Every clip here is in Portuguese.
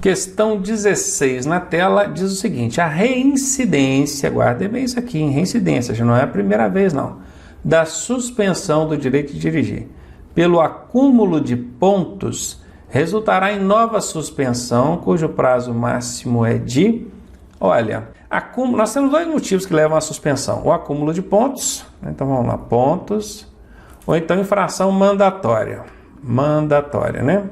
Questão 16 na tela diz o seguinte: a reincidência, guardem bem isso aqui, reincidência, já não é a primeira vez não, da suspensão do direito de dirigir pelo acúmulo de pontos resultará em nova suspensão, cujo prazo máximo é de, olha, nós temos dois motivos que levam à suspensão: o acúmulo de pontos, então vamos lá, pontos, ou então infração mandatória, né?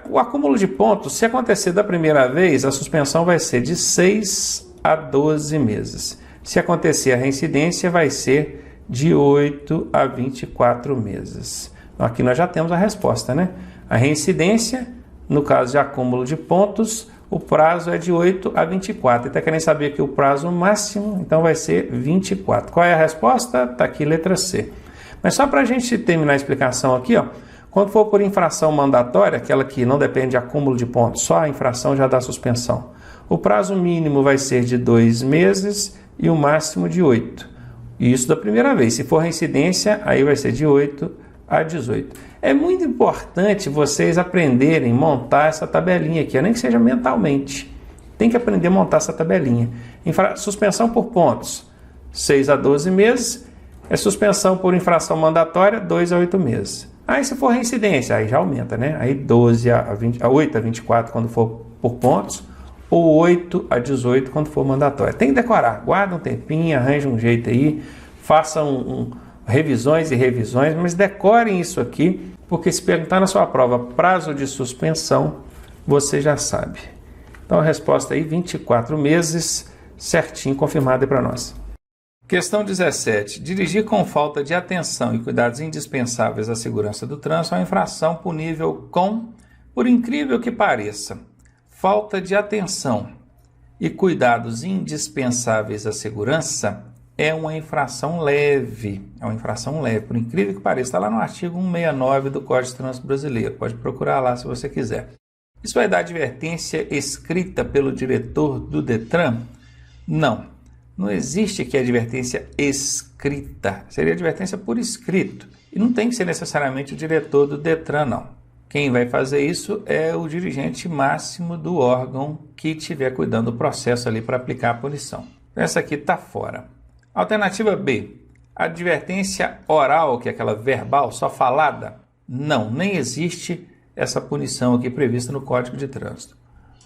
O acúmulo de pontos, se acontecer da primeira vez, a suspensão vai ser de 6 a 12 meses. Se acontecer a reincidência, vai ser de 8 a 24 meses. Então, aqui nós já temos a resposta, né? A reincidência, no caso de acúmulo de pontos, o prazo é de 8 a 24. Está querendo saber que o prazo máximo, então vai ser 24. Qual é a resposta? Está aqui, letra C. Mas só para a gente terminar a explicação aqui, ó, quando for por infração mandatória, aquela que não depende de acúmulo de pontos, só a infração já dá suspensão. O prazo mínimo vai ser de 2 meses e o máximo de 8. Isso da primeira vez. Se for reincidência, aí vai ser de 8 a 18. É muito importante vocês aprenderem a montar essa tabelinha aqui, nem que seja mentalmente. Tem que aprender a montar essa tabelinha. Suspensão por pontos, 6 a 12 meses. É suspensão por infração mandatória, 2 a 8 meses. Aí se for reincidência, aí já aumenta, né? Aí 12 a 8 a 24 quando for por pontos, ou 8 a 18 quando for mandatório. Tem que decorar, guarda um tempinho, arranja um jeito aí, façam revisões e revisões, mas decorem isso aqui, porque se perguntar na sua prova prazo de suspensão, você já sabe. Então a resposta aí, 24 meses, certinho, confirmada para nós. Questão 17. Dirigir com falta de atenção e cuidados indispensáveis à segurança do trânsito é uma infração punível com, por incrível que pareça, falta de atenção e cuidados indispensáveis à segurança é uma infração leve. É uma infração leve, por incrível que pareça. Está lá no artigo 169 do Código de Trânsito Brasileiro. Pode procurar lá se você quiser. Isso vai dar advertência escrita pelo diretor do Detran? Não. Não existe aqui advertência escrita, seria advertência por escrito. E não tem que ser necessariamente o diretor do Detran, não. Quem vai fazer isso é o dirigente máximo do órgão que estiver cuidando do processo ali para aplicar a punição. Essa aqui está fora. Alternativa B, advertência oral, que é aquela verbal, só falada? Não, nem existe essa punição aqui prevista no Código de Trânsito.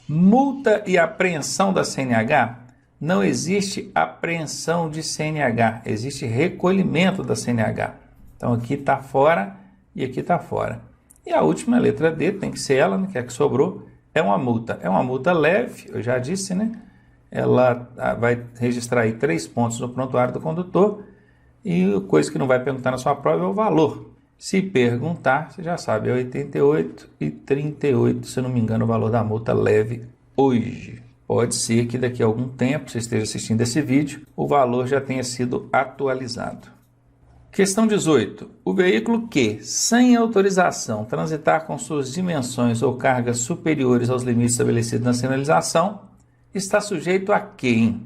Multa e apreensão da CNH? Não existe apreensão de CNH, existe recolhimento da CNH. Então aqui está fora e aqui está fora. E a última, letra D, tem que ser ela, né, que é a que sobrou, é uma multa. É uma multa leve, eu já disse, né? Ela vai registrar aí 3 pontos no prontuário do condutor e coisa que não vai perguntar na sua prova é o valor. Se perguntar, você já sabe, é 88,38, se eu não me engano, o valor da multa leve hoje. Pode ser que daqui a algum tempo, você esteja assistindo esse vídeo, o valor já tenha sido atualizado. Questão 18. O veículo que, sem autorização, transitar com suas dimensões ou cargas superiores aos limites estabelecidos na sinalização, está sujeito a quê, hein?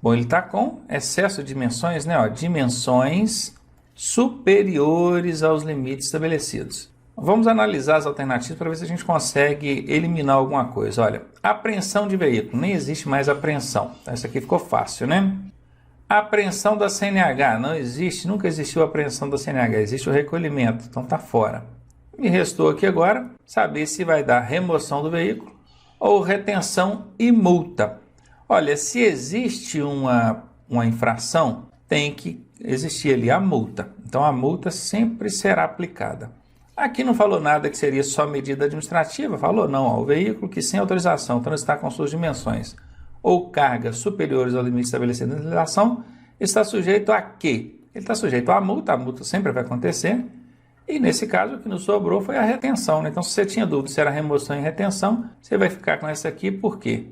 Bom, ele está com excesso de dimensões, né? Dimensões superiores aos limites estabelecidos. Vamos analisar as alternativas para ver se a gente consegue eliminar alguma coisa. Olha, apreensão de veículo, nem existe mais apreensão. Essa aqui ficou fácil, né? Apreensão da CNH, não existe, nunca existiu a apreensão da CNH, existe o recolhimento, então está fora. Me restou aqui agora saber se vai dar remoção do veículo ou retenção e multa. Olha, se existe uma infração, tem que existir ali a multa. Então a multa sempre será aplicada. Aqui não falou nada que seria só medida administrativa, falou não, ó, o veículo que sem autorização transitar com suas dimensões ou cargas superiores ao limite estabelecido na legislação está sujeito a quê? Ele está sujeito à multa, a multa sempre vai acontecer, e nesse caso o que nos sobrou foi a retenção, né? Então se você tinha dúvida se era remoção e retenção, você vai ficar com essa aqui, por quê?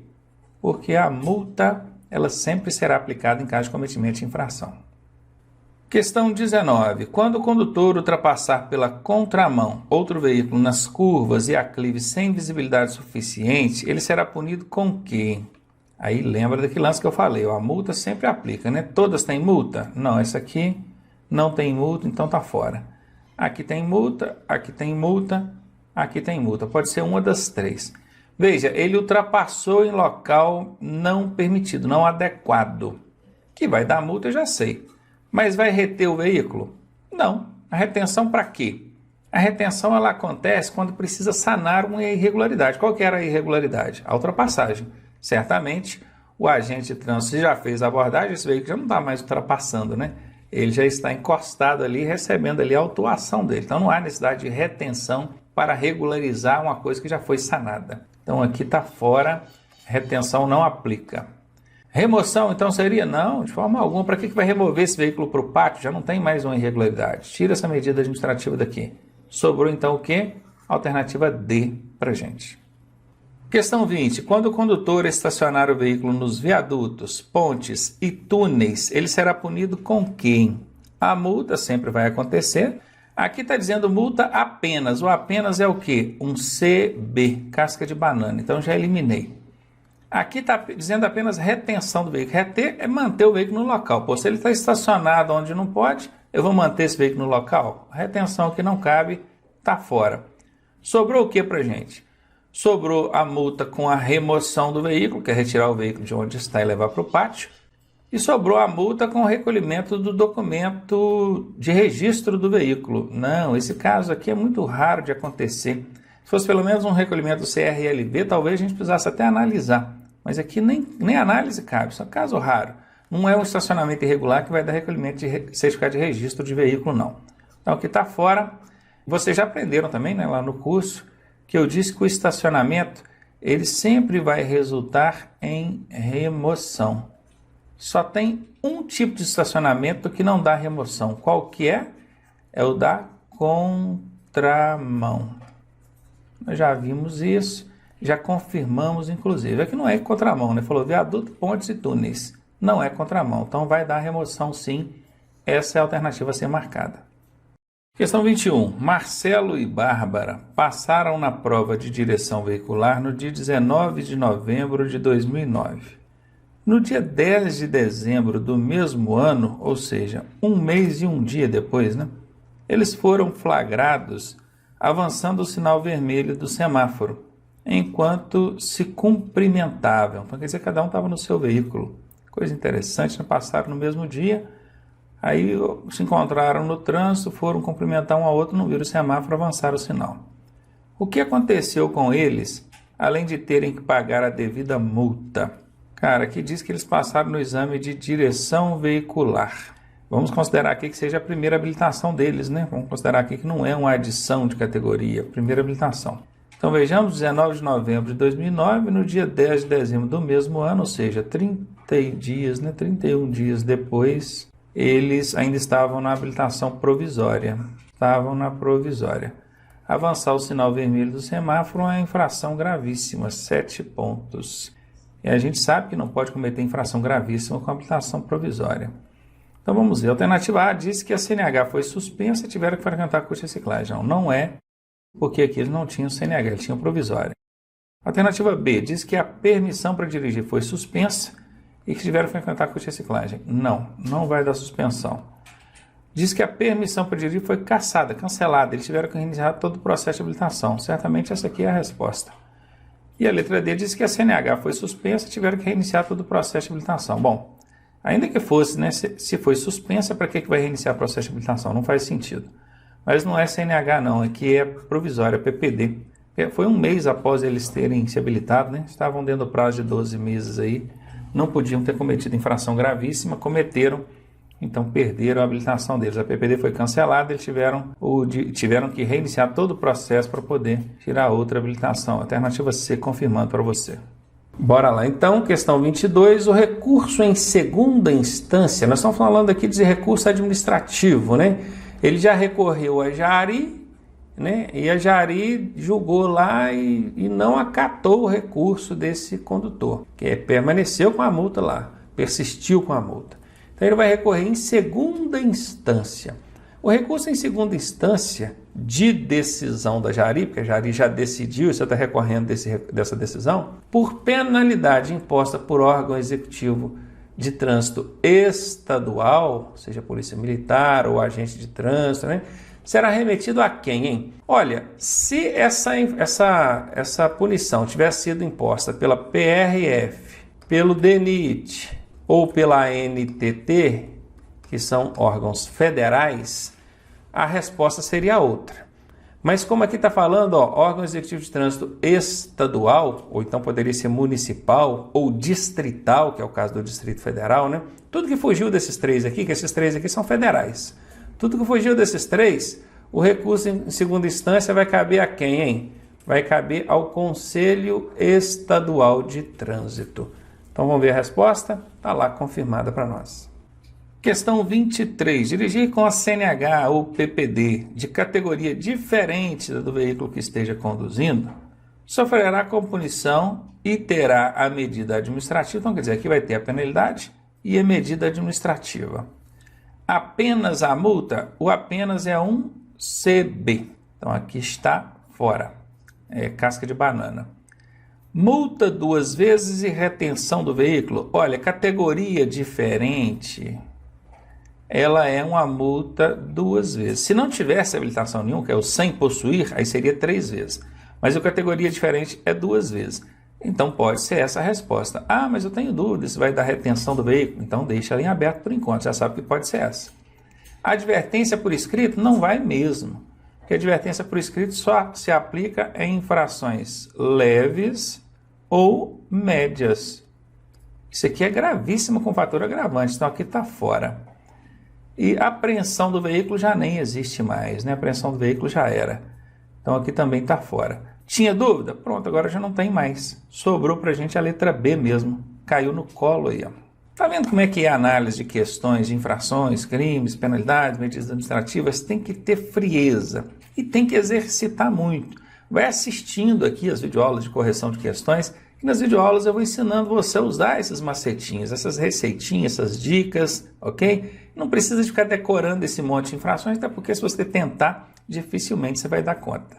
Porque a multa ela sempre será aplicada em caso de cometimento de infração. Questão 19. Quando o condutor ultrapassar pela contramão outro veículo nas curvas e aclives sem visibilidade suficiente, ele será punido com quê? Aí lembra daquele lance que eu falei, ó, a multa sempre aplica, né? Todas têm multa? Não, essa aqui não tem multa, então tá fora. Aqui tem multa, aqui tem multa, aqui tem multa. Pode ser uma das três. Veja, ele ultrapassou em local não permitido, não adequado. Que vai dar multa, eu já sei. Mas vai reter o veículo? Não. A retenção para quê? A retenção ela acontece quando precisa sanar uma irregularidade. Qual que era a irregularidade? A ultrapassagem. Certamente, o agente de trânsito já fez a abordagem, esse veículo já não está mais ultrapassando, né? Ele já está encostado ali, recebendo ali a autuação dele. Então, não há necessidade de retenção para regularizar uma coisa que já foi sanada. Então, aqui está fora, retenção não aplica. Remoção, então, seria? Não, de forma alguma. Para que vai remover esse veículo para o pátio? Já não tem mais uma irregularidade. Tira essa medida administrativa daqui. Sobrou, então, o quê? Alternativa D para a gente. Questão 20. Quando o condutor estacionar o veículo nos viadutos, pontes e túneis, ele será punido com quem? A multa sempre vai acontecer. Aqui está dizendo multa apenas. O apenas é o quê? Um CB, casca de banana. Então, já eliminei. Aqui está dizendo apenas retenção do veículo. Reter é manter o veículo no local. Pô, se ele está estacionado onde não pode, eu vou manter esse veículo no local? A retenção que não cabe está fora. Sobrou o que para a gente? Sobrou a multa com a remoção do veículo, que é retirar o veículo de onde está e levar para o pátio. E sobrou a multa com o recolhimento do documento de registro do veículo. Não, esse caso aqui é muito raro de acontecer. Se fosse pelo menos um recolhimento do CRLV, talvez a gente precisasse até analisar. Mas aqui nem análise cabe, só caso raro. Não é um estacionamento irregular que vai dar recolhimento de certificado de registro de veículo, não. Então, aqui está fora. Vocês já aprenderam também, né, lá no curso, que eu disse que o estacionamento ele sempre vai resultar em remoção. Só tem um tipo de estacionamento que não dá remoção. Qual que é? É o da contramão. Nós já vimos isso, já confirmamos inclusive. Aqui não é contramão, né? Falou viaduto, pontes e túneis. Não é contramão, então vai dar remoção sim. Essa é a alternativa a ser marcada. Questão 21. Marcelo e Bárbara passaram na prova de direção veicular no dia 19 de novembro de 2009. No dia 10 de dezembro do mesmo ano, ou seja, um mês e um dia depois, né, eles foram flagrados avançando o sinal vermelho do semáforo, enquanto se cumprimentavam. Então, quer dizer, cada um estava no seu veículo. Coisa interessante, né? Passaram no mesmo dia, aí se encontraram no trânsito, foram cumprimentar um ao outro, não viram o semáforo, avançaram o sinal. O que aconteceu com eles, além de terem que pagar a devida multa? Cara, aqui diz que eles passaram no exame de direção veicular. Vamos considerar aqui que seja a primeira habilitação deles, né? Vamos considerar aqui que não é uma adição de categoria, primeira habilitação. Então vejamos, 19 de novembro de 2009, no dia 10 de dezembro do mesmo ano, ou seja, 30 dias, né? 31 dias depois, eles ainda estavam na habilitação provisória. Estavam na provisória. Avançar o sinal vermelho do semáforo é uma infração gravíssima, 7 pontos. E a gente sabe que não pode cometer infração gravíssima com habilitação provisória. Então vamos ver. A alternativa A diz que a CNH foi suspensa e tiveram que frequentar curso de reciclagem. Não, não é, porque aqui eles não tinham CNH, eles tinham provisória. A alternativa B diz que a permissão para dirigir foi suspensa e que tiveram que frequentar curso de reciclagem. Não, não vai dar suspensão. Diz que a permissão para dirigir foi cassada, cancelada. Eles tiveram que reiniciar todo o processo de habilitação. Certamente essa aqui é a resposta. E a letra D diz que a CNH foi suspensa e tiveram que reiniciar todo o processo de habilitação. Bom, ainda que fosse, né, se foi suspensa, para que vai reiniciar o processo de habilitação? Não faz sentido. Mas não é CNH não, aqui é provisória, PPD. Foi um mês após eles terem se habilitado, né? Estavam dentro do prazo de 12 meses aí, não podiam ter cometido infração gravíssima, cometeram, então perderam a habilitação deles. A PPD foi cancelada, eles tiveram que reiniciar todo o processo para poder tirar outra habilitação. Alternativa C, confirmando para você. Bora lá, então, questão 22, o recurso em segunda instância. Nós estamos falando aqui de recurso administrativo, né? Ele já recorreu a Jari, né? E a Jari julgou lá e não acatou o recurso desse condutor, que permaneceu com a multa lá, persistiu com a multa. Então ele vai recorrer em segunda instância. O recurso em segunda instância de decisão da Jari, porque a Jari já decidiu, você está recorrendo dessa decisão, por penalidade imposta por órgão executivo de trânsito estadual, seja Polícia Militar ou agente de trânsito, né? será remetido a quem, hein? Olha, se essa punição tivesse sido imposta pela PRF, pelo DENIT ou pela ANTT, que são órgãos federais, a resposta seria outra. Mas como aqui está falando, órgão executivo de trânsito estadual, ou então poderia ser municipal ou distrital, que é o caso do Distrito Federal, né? Tudo que fugiu desses três aqui, que esses três aqui são federais, tudo que fugiu desses três, o recurso em segunda instância vai caber a quem, hein? Vai caber ao Conselho Estadual de Trânsito. Então vamos ver a resposta? Está lá confirmada para nós. Questão 23. Dirigir com a CNH ou PPD de categoria diferente da do veículo que esteja conduzindo sofrerá com punição e terá a medida administrativa. Então, quer dizer, aqui vai ter a penalidade e a medida administrativa. Apenas a multa, o apenas é um CB. Então, aqui está fora. É casca de banana. Multa 2 vezes e retenção do veículo. Olha, categoria diferente, ela é uma multa 2 vezes. Se não tivesse habilitação nenhuma, que é o sem possuir, aí seria 3 vezes. Mas a categoria diferente é 2 vezes. Então pode ser essa a resposta. Ah, mas eu tenho dúvida se vai dar retenção do veículo. Então deixa ela em aberto por enquanto, já sabe que pode ser essa. A advertência por escrito não vai mesmo. Porque a advertência por escrito só se aplica em infrações leves ou médias. Isso aqui é gravíssimo com fator agravante, então aqui está fora. E a apreensão do veículo já nem existe mais, né? A apreensão do veículo já era. Então aqui também está fora. Tinha dúvida? Pronto, agora já não tem mais. Sobrou para a gente a letra B mesmo. Caiu no colo aí, ó. Tá vendo como é que é a análise de questões de infrações, crimes, penalidades, medidas administrativas? Tem que ter frieza e tem que exercitar muito. Vai assistindo aqui as videoaulas de correção de questões, e nas videoaulas eu vou ensinando você a usar esses macetinhos, essas receitinhas, essas dicas, ok? Não precisa de ficar decorando esse monte de infrações, até porque se você tentar, dificilmente você vai dar conta.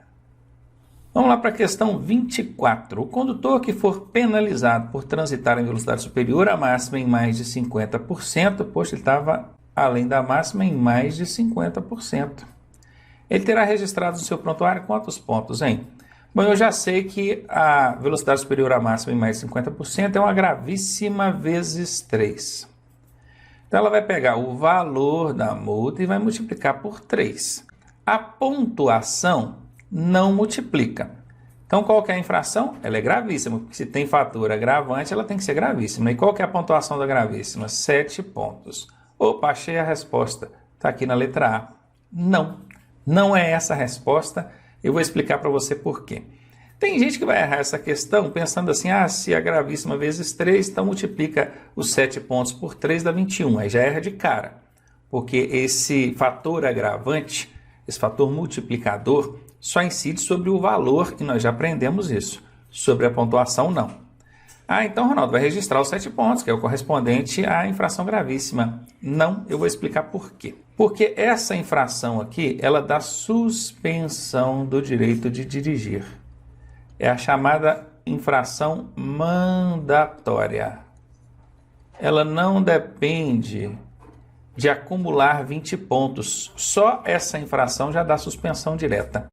Vamos lá para a questão 24. O condutor que for penalizado por transitar em velocidade superior à máxima em mais de 50%, poxa, ele estava além da máxima em mais de 50%. Ele terá registrado no seu prontuário quantos pontos, hein? Bom, eu já sei que a velocidade superior à máxima em mais de 50% é uma gravíssima vezes 3. Então, ela vai pegar o valor da multa e vai multiplicar por 3. A pontuação não multiplica. Então, qual que é a infração? Ela é gravíssima, porque se tem fator agravante, ela tem que ser gravíssima. E qual que é a pontuação da gravíssima? 7 pontos. Opa, achei a resposta. Está aqui na letra A. Não, não é essa a resposta. Eu vou explicar para você por quê. Tem gente que vai errar essa questão pensando assim, se a gravíssima vezes 3, então multiplica os 7 pontos por 3 dá 21. Aí já erra de cara, porque esse fator agravante, esse fator multiplicador, só incide sobre o valor, e nós já aprendemos isso. Sobre a pontuação, não. Então, Ronaldo, vai registrar os 7 pontos, que é o correspondente à infração gravíssima. Não, eu vou explicar por quê. Porque essa infração aqui, ela dá suspensão do direito de dirigir. É a chamada infração mandatória. Ela não depende de acumular 20 pontos. Só essa infração já dá suspensão direta.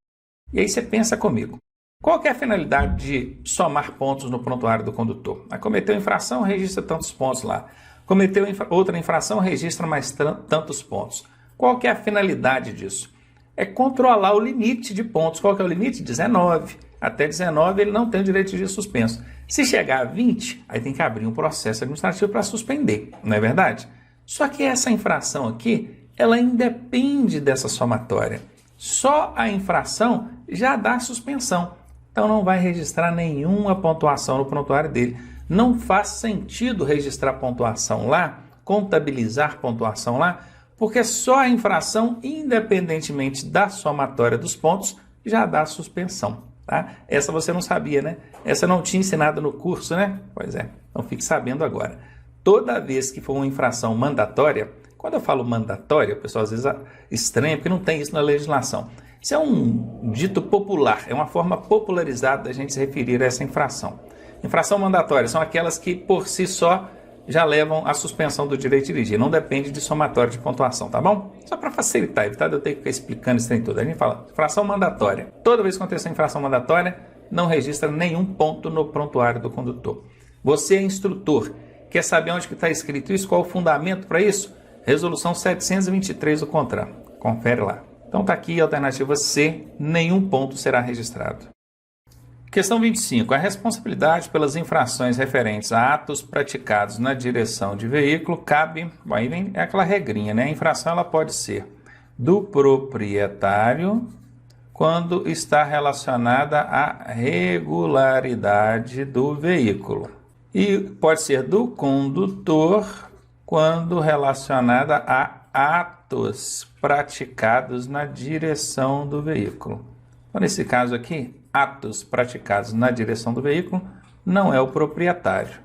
E aí você pensa comigo. Qual que é a finalidade de somar pontos no prontuário do condutor? Cometeu infração, registra tantos pontos lá. Cometeu outra infração, registra mais tantos pontos. Qual que é a finalidade disso? É controlar o limite de pontos. Qual que é o limite? 19. Até 19 ele não tem o direito de suspenso. Se chegar a 20, aí tem que abrir um processo administrativo para suspender, não é verdade? Só que essa infração aqui, ela independe dessa somatória. Só a infração já dá suspensão. Então não vai registrar nenhuma pontuação no prontuário dele. Não faz sentido registrar pontuação lá, contabilizar pontuação lá, porque só a infração, independentemente da somatória dos pontos, já dá suspensão. Tá? Essa você não sabia, né? Essa eu não tinha ensinado no curso, né? Pois é, então fique sabendo agora. Toda vez que for uma infração mandatória, quando eu falo mandatória, o pessoal às vezes estranha, porque não tem isso na legislação. Isso é um dito popular, é uma forma popularizada da gente se referir a essa infração. Infração mandatória são aquelas que por si só já levam à suspensão do direito de dirigir. Não depende de somatório de pontuação, tá bom? Só para facilitar, evitar de eu ter que ficar explicando isso em tudo. A gente fala infração mandatória. Toda vez que acontecer infração mandatória, não registra nenhum ponto no prontuário do condutor. Você é instrutor. Quer saber onde está escrito isso? Qual o fundamento para isso? Resolução 723 do CONTRAN. Confere lá. Então está aqui a alternativa C, nenhum ponto será registrado. Questão 25. A responsabilidade pelas infrações referentes a atos praticados na direção de veículo cabe, aí vem aquela regrinha, né? A infração ela pode ser do proprietário quando está relacionada à regularidade do veículo. E pode ser do condutor quando relacionada a atos praticados na direção do veículo. Então, nesse caso aqui, atos praticados na direção do veículo não é o proprietário.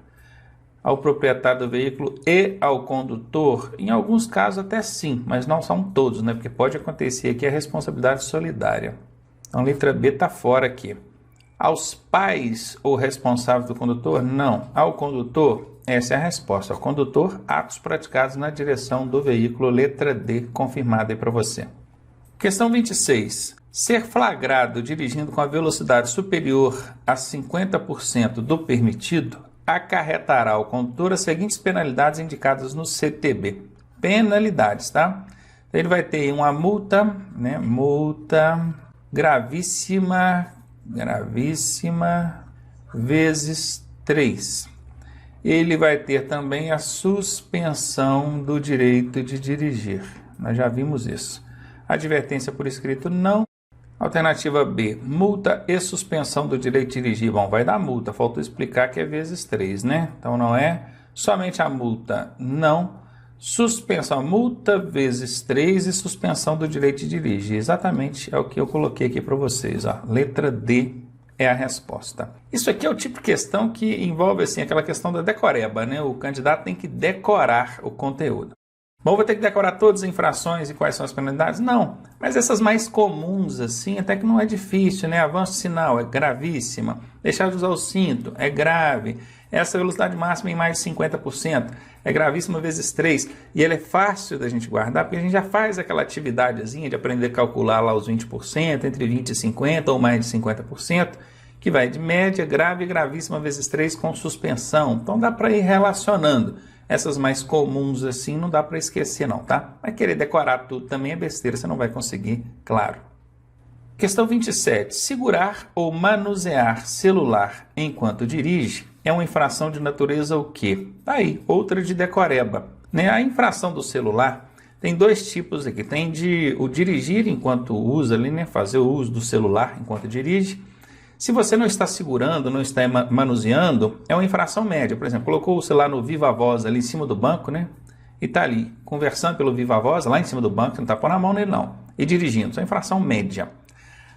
Ao proprietário do veículo e ao condutor, em alguns casos até sim, mas não são todos, né? Porque pode acontecer aqui a responsabilidade solidária. Então, a letra B está fora aqui. Aos pais ou responsável do condutor? Não. Ao condutor? Essa é a resposta. Ao condutor, atos praticados na direção do veículo, letra D, confirmada aí para você. Questão 26. Ser flagrado dirigindo com a velocidade superior a 50% do permitido acarretará ao condutor as seguintes penalidades indicadas no CTB. Penalidades, tá? Ele vai ter uma multa, né? Multa gravíssima vezes 3. Ele vai ter também a suspensão do direito de dirigir. Nós já vimos isso. Advertência por escrito, não. Alternativa B, multa e suspensão do direito de dirigir. Bom, vai dar multa, faltou explicar que é vezes 3, né? Então não é somente a multa, não. Suspensão, multa vezes 3 e suspensão do direito de dirigir. Exatamente é o que eu coloquei aqui para vocês. Ó. Letra D é a resposta. Isso aqui é o tipo de questão que envolve assim, aquela questão da decoreba, né? O candidato tem que decorar o conteúdo. Bom, vou ter que decorar todas as infrações e quais são as penalidades? Não, mas essas mais comuns assim, até que não é difícil, né? Avanço sinal é gravíssima, deixar de usar o cinto é grave, essa velocidade máxima em mais de 50% é gravíssima vezes 3, e ela é fácil da gente guardar, porque a gente já faz aquela atividadezinha de aprender a calcular lá os 20%, entre 20% e 50% ou mais de 50%, que vai de média, grave e gravíssima vezes 3 com suspensão, então dá para ir relacionando. Essas mais comuns assim não dá para esquecer não, tá? Mas querer decorar tudo também é besteira, você não vai conseguir, claro. Questão 27. Segurar ou manusear celular enquanto dirige é uma infração de natureza o quê? Tá aí, outra de decoreba. Né? A infração do celular tem dois tipos aqui. Tem o dirigir enquanto usa, ali, né? Fazer o uso do celular enquanto dirige. Se você não está segurando, não está manuseando, é uma infração média. Por exemplo, colocou o celular no Viva Voz ali em cima do banco, né? E está ali conversando pelo Viva Voz, lá em cima do banco, não está pondo a mão nele não. E dirigindo, isso é infração média.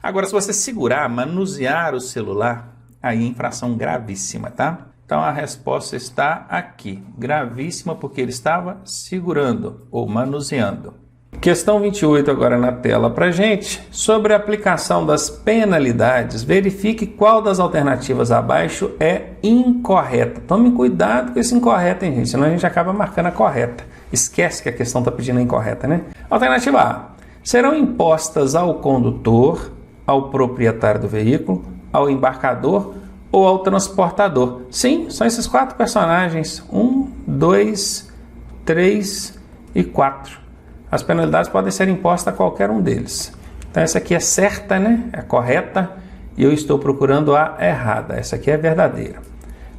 Agora, se você segurar, manusear o celular, aí é infração gravíssima, tá? Então a resposta está aqui. Gravíssima porque ele estava segurando ou manuseando. Questão 28 agora na tela para gente. Sobre a aplicação das penalidades, verifique qual das alternativas abaixo é incorreta. Tome cuidado com esse incorreto, hein, gente? Senão a gente acaba marcando a correta. Esquece que a questão está pedindo a incorreta, né? Alternativa A. Serão impostas ao condutor, ao proprietário do veículo, ao embarcador ou ao transportador. Sim, são esses 4 personagens. 1, 2, 3 e 4. As penalidades podem ser impostas a qualquer um deles. Então essa aqui é certa, né? É correta, e eu estou procurando a errada. Essa aqui é verdadeira.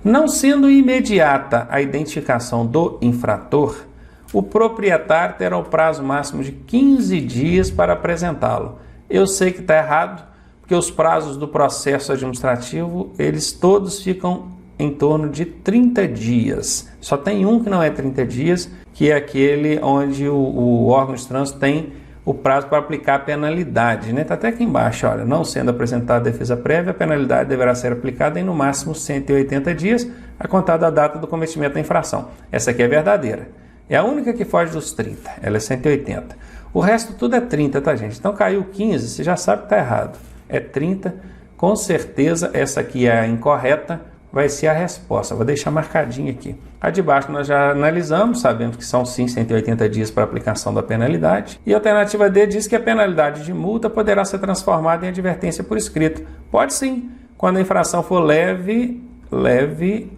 Não sendo imediata a identificação do infrator, o proprietário terá o prazo máximo de 15 dias para apresentá-lo. Eu sei que está errado, porque os prazos do processo administrativo, eles todos ficam em torno de 30 dias. Só tem um que não é 30 dias, que é aquele onde o órgão de trânsito tem o prazo para aplicar a penalidade. Está até aqui embaixo, olha, não sendo apresentada defesa prévia, a penalidade deverá ser aplicada em no máximo 180 dias, a contar da data do cometimento da infração. Essa aqui é verdadeira. É a única que foge dos 30, ela é 180. O resto tudo é 30, tá, gente? Então caiu 15, você já sabe que está errado. É 30, com certeza essa aqui é a incorreta, vai ser a resposta. Vou deixar marcadinho aqui. A de baixo nós já analisamos, sabemos que são sim 180 dias para aplicação da penalidade. E a alternativa D diz que a penalidade de multa poderá ser transformada em advertência por escrito. Pode sim, quando a infração for leve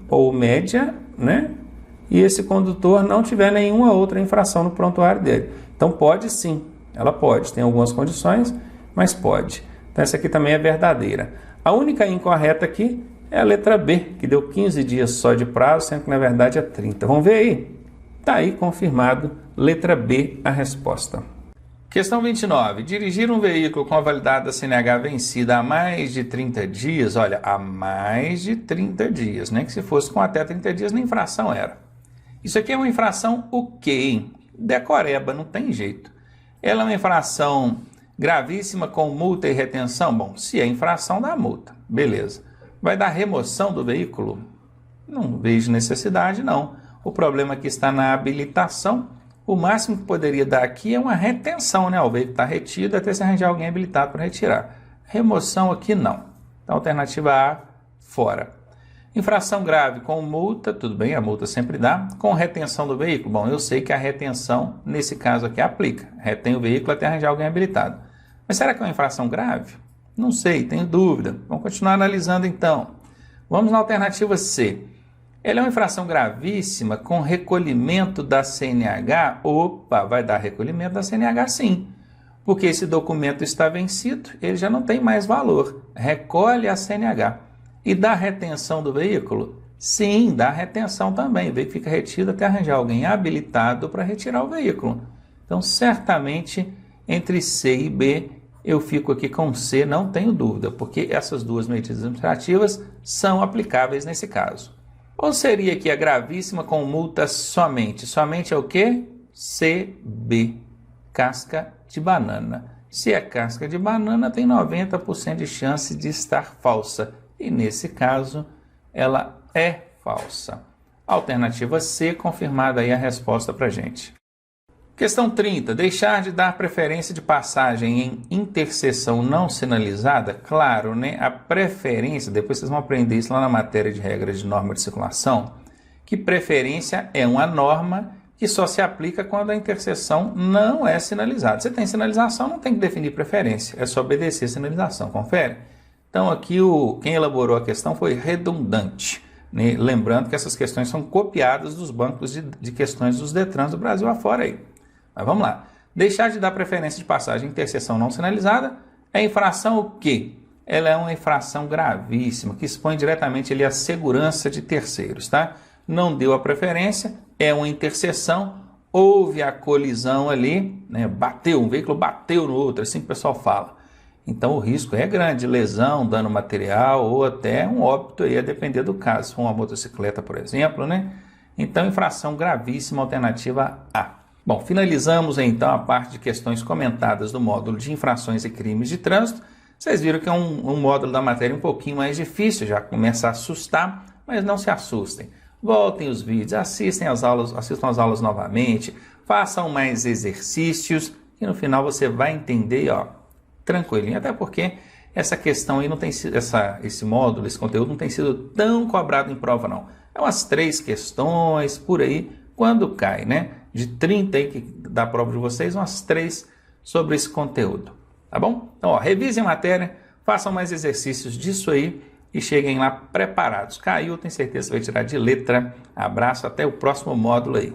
ou média, né? E esse condutor não tiver nenhuma outra infração no prontuário dele. Então pode sim, ela pode. Tem algumas condições, mas pode. Então essa aqui também é verdadeira. A única incorreta aqui é a letra B, que deu 15 dias só de prazo, sendo que na verdade é 30. Vamos ver aí? Está aí confirmado, letra B a resposta. Questão 29. Dirigir um veículo com a validade da CNH vencida há mais de 30 dias, olha, há mais de 30 dias, né? Que se fosse com até 30 dias, nem infração era. Isso aqui é uma infração o quê, hein? Decoreba, não tem jeito. Ela é uma infração gravíssima com multa e retenção? Bom, se é infração, dá multa. Beleza. Vai dar remoção do veículo? Não vejo necessidade, não. O problema aqui está na habilitação. O máximo que poderia dar aqui é uma retenção, né? O veículo está retido até se arranjar alguém habilitado para retirar. Remoção aqui não. Então, alternativa A, fora. Infração grave com multa, tudo bem, a multa sempre dá. Com retenção do veículo? Bom, eu sei que a retenção, nesse caso aqui, aplica. Retém o veículo até arranjar alguém habilitado. Mas será que é uma infração grave? Não sei, tenho dúvida. Vamos continuar analisando então. Vamos na alternativa C. Ela é uma infração gravíssima com recolhimento da CNH? Opa, vai dar recolhimento da CNH sim. Porque esse documento está vencido, ele já não tem mais valor. Recolhe a CNH. E dá retenção do veículo? Sim, dá retenção também. O veículo fica retido até arranjar alguém habilitado para retirar o veículo. Então, certamente, entre C e B, eu fico aqui com C, não tenho dúvida, porque essas duas medidas administrativas são aplicáveis nesse caso. Ou seria aqui a gravíssima com multa somente? Somente é o quê? CB, casca de banana. Se é casca de banana, tem 90% de chance de estar falsa. E nesse caso, ela é falsa. Alternativa C, confirmada aí a resposta para a gente. Questão 30. Deixar de dar preferência de passagem em interseção não sinalizada? Claro, né? A preferência, depois vocês vão aprender isso lá na matéria de regras de norma de circulação, que preferência é uma norma que só se aplica quando a interseção não é sinalizada. Você tem sinalização, não tem que definir preferência, é só obedecer a sinalização, confere? Então aqui quem elaborou a questão foi redundante, né? Lembrando que essas questões são copiadas dos bancos de questões dos Detrans do Brasil afora aí. Mas vamos lá. Deixar de dar preferência de passagem em interseção não sinalizada é infração o quê? Ela é uma infração gravíssima, que expõe diretamente ali a segurança de terceiros, tá? Não deu a preferência, é uma interseção, houve a colisão ali, né? Bateu, um veículo bateu no outro, assim que o pessoal fala. Então o risco é grande, lesão, dano material ou até um óbito aí, a depender do caso. Se for uma motocicleta, por exemplo, né? Então infração gravíssima, alternativa A. Bom, finalizamos então a parte de questões comentadas do módulo de infrações e crimes de trânsito. Vocês viram que é um módulo da matéria um pouquinho mais difícil, já começa a assustar, mas não se assustem. Voltem os vídeos, assistam as aulas novamente, façam mais exercícios e no final você vai entender, ó, tranquilinho. Até porque essa questão aí não tem sido, esse módulo, esse conteúdo não tem sido tão cobrado em prova não. É umas 3 questões por aí, quando cai, né? De 30 aí que dá a prova de vocês, umas 3 sobre esse conteúdo, tá bom? Então, ó, revisem a matéria, façam mais exercícios disso aí e cheguem lá preparados. Caiu, tenho certeza que vai tirar de letra. Abraço, até o próximo módulo aí.